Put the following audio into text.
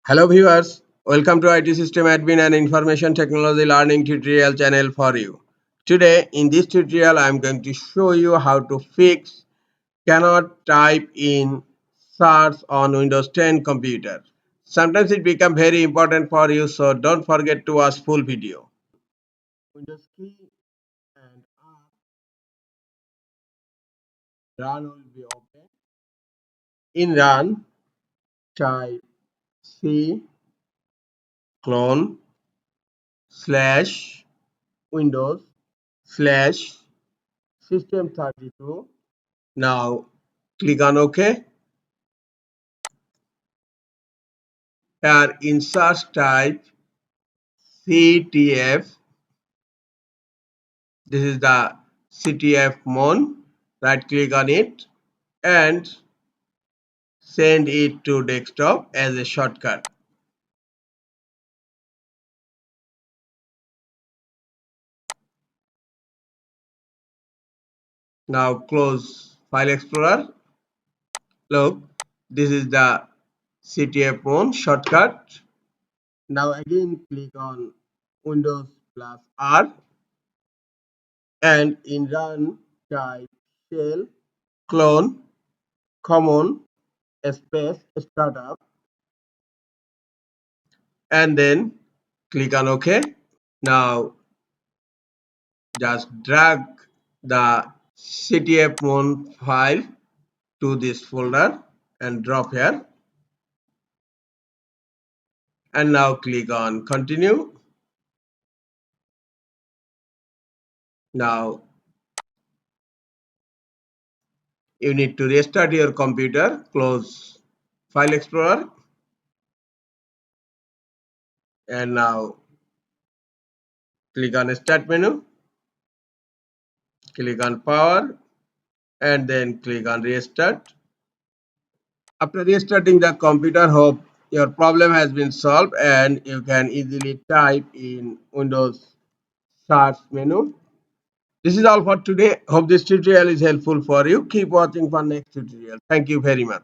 Hello viewers, welcome to IT System Admin and Information Technology Learning tutorial channel for you. Today in this tutorial I am going to show you how to fix cannot type in search on Windows 10 computer. Sometimes it becomes very important for you, so don't forget to watch full video. Windows key and run will be open. In run type C clone slash Windows slash system32. Now click on OK. Here in search type CTF. This is the CTF mon. Right click on it and send it to desktop as a shortcut. Now close File Explorer. Look, this is the CTF mon shortcut. Now again click on Windows plus R and in run type shell clone common space startup and then click on OK. Now just drag the ctfmon file to this folder and drop here and now click on continue. Now you need to restart your computer. Close File Explorer and now click on Start menu, click on Power and then click on Restart. After restarting the computer, hope your problem has been solved and you can easily type in Windows search menu. This is all for today. Hope this tutorial is helpful for you. Keep watching for next tutorial. Thank you very much.